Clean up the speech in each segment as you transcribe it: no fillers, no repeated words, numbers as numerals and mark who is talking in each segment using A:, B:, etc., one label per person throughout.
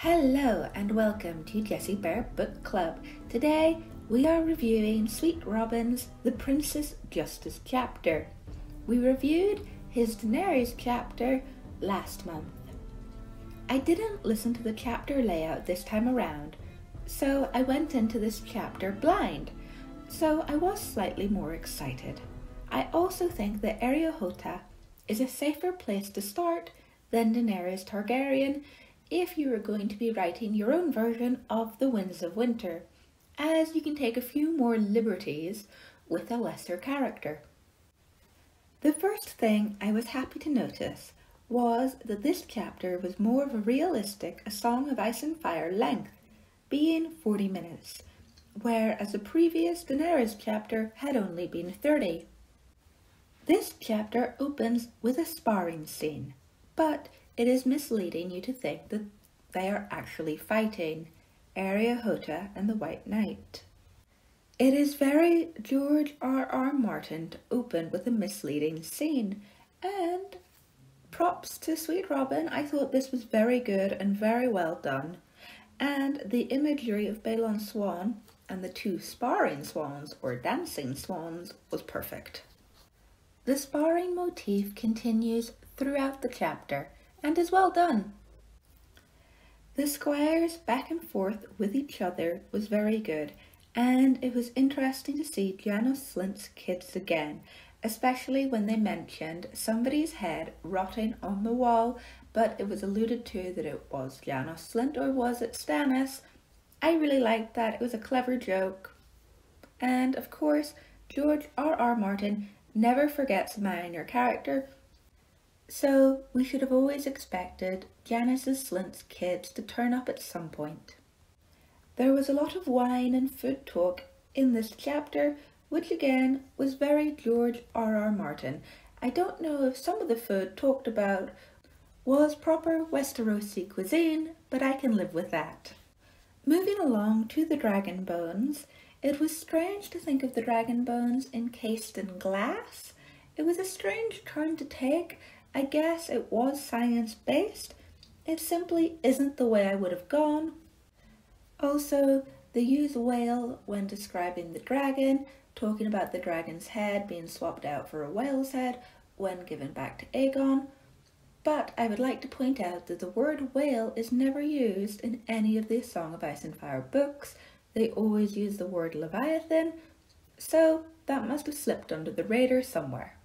A: Hello and welcome to Jessie Bear Book Club. Today we are reviewing Sweetrobin's The Princess Justice chapter. We reviewed his Daenerys chapter last month. I didn't listen to the chapter layout this time around, so I went into this chapter blind, so I was slightly more excited. I also think that Areo is a safer place to start than Daenerys Targaryen if you are going to be writing your own version of The Winds of Winter, as you can take a few more liberties with a lesser character. The first thing I was happy to notice was that this chapter was more of a realistic A Song of Ice and Fire length, being 40 minutes, whereas the previous Daenerys chapter had only been 30. This chapter opens with a sparring scene, but it is misleading you to think that they are actually fighting, Areo and the White Knight. It is very George R.R. Martin to open with a misleading scene, and props to Sweetrobin. I thought this was very good and very well done, and the imagery of Balon Swan and the two sparring swans or dancing swans was perfect. The sparring motif continues throughout the chapter and is well done. The squires back and forth with each other was very good, and it was interesting to see Janos Slynt's kids again, especially when they mentioned somebody's head rotting on the wall, but it was alluded to that it was Janos Slynt, or was it Stannis? I really liked that. It was a clever joke. And of course, George R.R. Martin never forgets a minor character, so we should have always expected Janos Slynt's kids to turn up at some point. There was a lot of wine and food talk in this chapter, which again was very George R.R. Martin. I don't know if some of the food talked about was proper Westerosi cuisine, but I can live with that. Moving along to the dragon bones, it was strange to think of the dragon bones encased in glass. It was a strange turn to take. I guess it was science-based. It simply isn't the way I would have gone. Also, they use whale when describing the dragon, talking about the dragon's head being swapped out for a whale's head when given back to Aegon. But I would like to point out that the word whale is never used in any of the Song of Ice and Fire books. They always use the word Leviathan, so that must have slipped under the radar somewhere.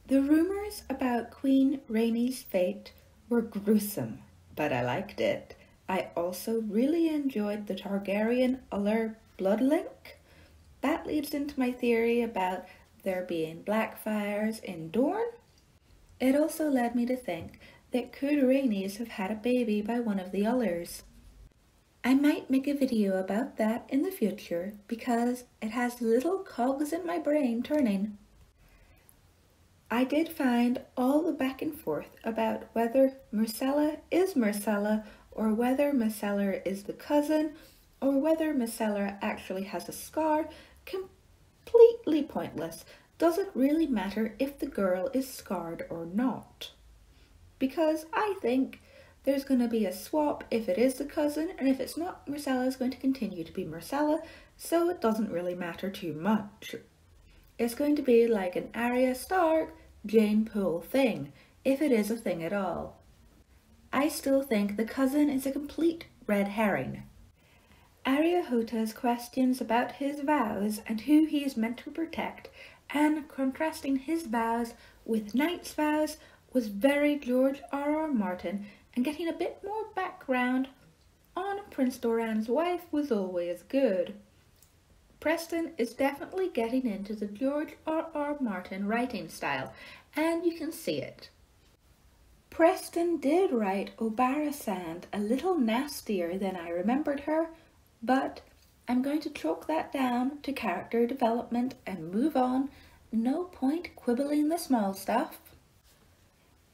A: The rumours about Queen Rhaenys' fate were gruesome, but I liked it. I also really enjoyed the Targaryen-Uller blood link. That leads into my theory about there being Blackfires in Dorne. It also led me to think that could Rhaenys have had a baby by one of the Ullers? I might make a video about that in the future because it has little cogs in my brain turning. I did find all the back and forth about whether Myrcella is Myrcella or whether Myrcella is the cousin or whether Myrcella actually has a scar completely pointless. Does it really matter if the girl is scarred or not? Because I think there's going to be a swap if it is the cousin, and if it's not, Myrcella is going to continue to be Myrcella, so it doesn't really matter too much. It's going to be like an Arya Stark, Jane Poole thing, if it is a thing at all. I still think the cousin is a complete red herring. Areo questions about his vows and who he is meant to protect, and contrasting his vows with Knight's vows was very George R.R. Martin, and getting a bit more background on Prince Doran's wife was always good. Preston is definitely getting into the George R.R. Martin writing style, and you can see it. Preston did write Obarasand a little nastier than I remembered her, but I'm going to chalk that down to character development and move on. No point quibbling the small stuff.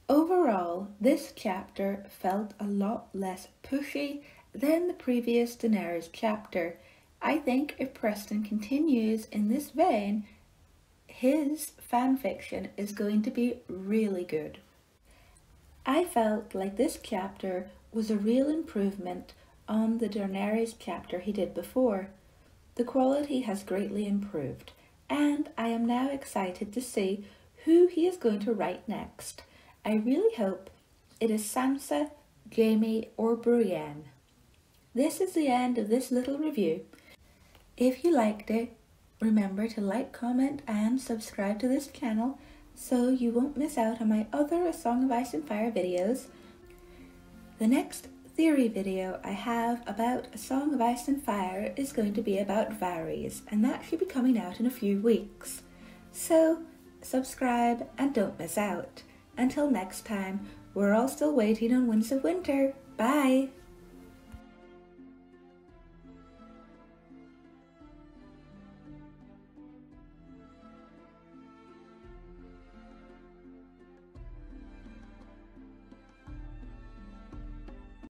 A: Overall, this chapter felt a lot less pushy than the previous Daenerys chapter. I think if Preston continues in this vein, his fanfiction is going to be really good. I felt like this chapter was a real improvement on the Daenerys chapter he did before. The quality has greatly improved, and I am now excited to see who he is going to write next. I really hope it is Sansa, Jaime or Brienne. This is the end of this little review. If you liked it, remember to like, comment and subscribe to this channel so you won't miss out on my other A Song of Ice and Fire videos. The next theory video I have about A Song of Ice and Fire is going to be about Varys, and that should be coming out in a few weeks. So subscribe and don't miss out. Until next time, we're all still waiting on Winds of Winter. Bye!